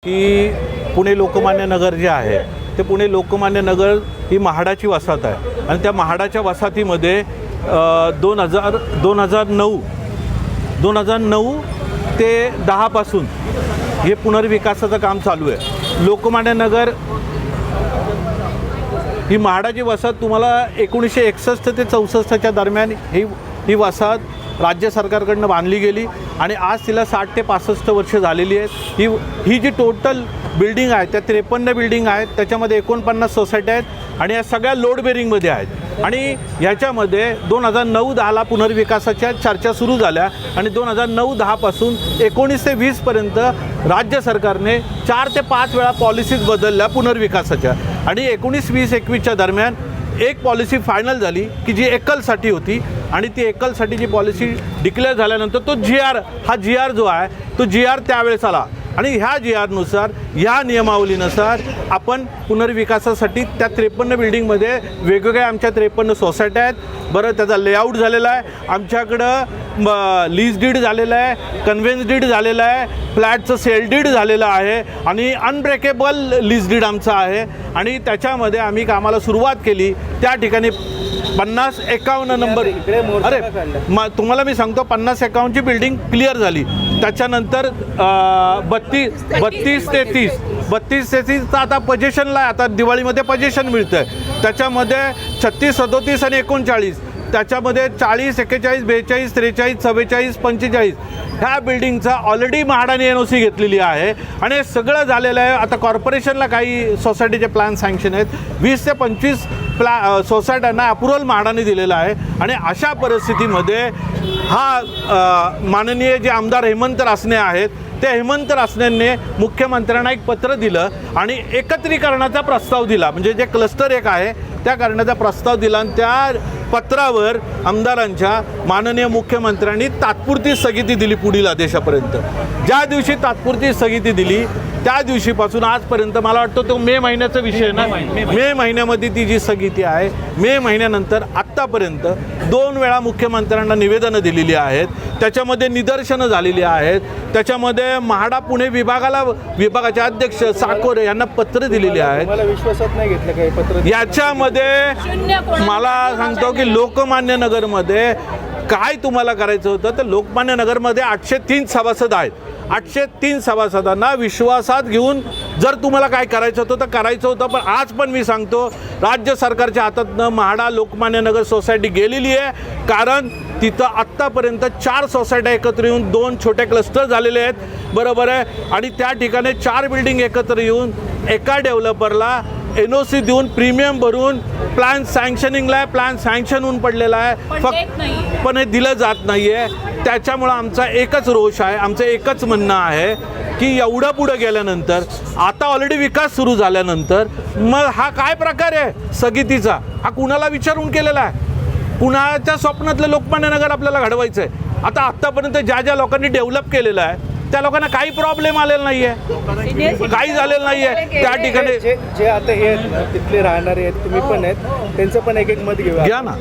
की पुणे लोकमान्य नगर जे आहे ते पुणे लोकमान्य नगर ही म्हाडाची वसाहत आहे आणि त्या म्हाडाच्या वसाहतीमध्ये 2009 ते 10 पासून हे पुनर्विकासाचं काम चालू आहे। लोकमान्य नगर ही म्हाडाची वसाहत तुम्हाला 1961 ते 64च्या दरम्यान ही वसाहत राज्य सरकारकडनं बांधली गेली आणि आज तिला 60 ते 65 वर्ष झालेली आहेत। ही जी टोटल बिल्डिंग आहे त्या 53 बिल्डिंग आहेत, त्याच्यामध्ये 49 सोसायटी आहेत आणि या सगळ्या लोड बेरिंगमध्ये आहेत आणि ह्याच्यामध्ये 2009-10ला पुनर्विकासाच्या चर्चा सुरू झाल्या आणि 2009-10 पासून 19 ते 20 पर्यंत राज्य सरकारने 4 ते 5 वेळा पॉलिसीज बदलल्या पुनर्विकासाच्या आणि 19-20-21च्या दरम्यान एक पॉलिसी फायनल झाली की जी एकलसाठी होती आणि ती एकलसाठीची पॉलिसी डिक्लेअर झाल्यानंतर तो जी आर जो आहे तो जी.आर. त्यावेळेस आला आणि ह्या जी.आर.नुसार ह्या नियमावलीनुसार आपण पुनर्विकासासाठी त्या 53 बिल्डिंगमध्ये वेगवेगळ्या आमच्या 53 सोसायट्या आहेत। बरं, त्याचा लेआउट झालेला आहे, आमच्याकडं लीज डीड झालेलं आहे, कन्व्हेन्स डीड झालेलं आहे, फ्लॅटचं सेल डीड झालेलं आहे आणि अनब्रेकेबल लीज डीड आमचं आहे आणि त्याच्यामध्ये आम्ही कामाला सुरुवात केली। त्या ठिकाणी 50-51 नंबर तुम्हाला मी सांगतो 50-51ची बिल्डिंग क्लिअर झाली। त्याच्यानंतर 32 ते 30 आता पोझिशनला आहे, आता दिवाळीमध्ये पोझिशन मिळतं आहे। त्याच्यामध्ये 36, 37 आणि 39 त्याच्यामध्ये 40, 41, 42, 43, 44, 45 ह्या बिल्डिंगचा ऑलरेडी म्हाडाने NOC घेतलेली आहे आणि हे सगळं झालेलं आहे। आता कॉर्पोरेशनला काही सोसायटीचे प्लॅन सँक्शन आहेत, 20 ते 25 सोसायट्यांना अप्रुव्हल म्हाडाने दिलेलं आहे आणि अशा परिस्थितीमध्ये माननीय जे आमदार हेमंत रासने आहेत ते हेमंत रासनेंनी मुख्यमंत्र्यांना एक पत्र दिलं आणि एकत्रीकरणाचा प्रस्ताव दिला, म्हणजे जे क्लस्टर एक आहे त्या करण्याचा प्रस्ताव दिला आणि त्या पत्रावर आमदारांच्या माननीय मुख्यमंत्र्यांनी तात्पुरती स्थगिती दिली पुढील आदेशापर्यंत। ज्या दिवशी तात्पुरती स्थगिती दिली त्या दिवशीपासून आजपर्यंत मला वाटतं तो मे महिन्याचा विषय ना, मे महिन्यामध्ये ती जी स्थगिती आहे, मे महिन्यानंतर आत्तापर्यंत 2 वेळा मुख्यमंत्र्यांना निवेदनं दिलेली आहेत, त्याच्यामध्ये निदर्शनं झालेली आहेत, त्याच्यामध्ये म्हाडा पुणे विभागाचे अध्यक्ष साकोरे यांना पत्र दिलेली आहेत। मला विश्वासात नाही घेतलं काही पत्र याच्यामध्ये मला सांगतो की लोकमान्य नगरमध्ये काय तुम्हाला करायचं होतं तर लोकमान्य नगरमध्ये 803 सभासद आहेत। 803 सभासदांना विश्वासात घेऊन जर तुम्हाला काय करायचं होतं तर करायचं होतं, पण आज पण मी सांगतो राज्य सरकारच्या हातातनं म्हाडा लोकमान्य नगर सोसायटी गेलेली आहे, कारण तिथं आत्तापर्यंत 4 सोसायट्या एकत्र येऊन 2 छोटे क्लस्टर झालेले आहेत, बरोबर आहे, आणि त्या ठिकाणी 4 बिल्डिंग एकत्र येऊन एका डेव्हलपरला NOC देऊन प्रीमियम भरून प्लॅन सँक्शनिंगला आहे, प्लॅन सँक्शन होऊन पडलेला आहे, पण हे दिलं जात नाही आहे। त्याच्यामुळं आमचा एकच रोष आहे, आमचं एकच म्हणणं आहे की एवढं पुढं गेल्यानंतर आता ऑलरेडी विकास सुरू झाल्यानंतर मग हा काय प्रकार आहे स्थगितीचा, हा कुणाला विचारून केलेला आहे? कुणाच्या स्वप्नातलं लोकमान्य नगर आपल्याला घडवायचं आहे? आता आत्तापर्यंत ज्या लोकांनी डेव्हलप केलेलं आहे त्या लोकांना काही प्रॉब्लेम आलेला नाही आहे, काही झालेलं नाही आहे। त्या ठिकाणी जे आता हे तिथले राहणारे आहेत, तुम्ही पण आहेत, त्यांचं पण एक मत घ्या ना।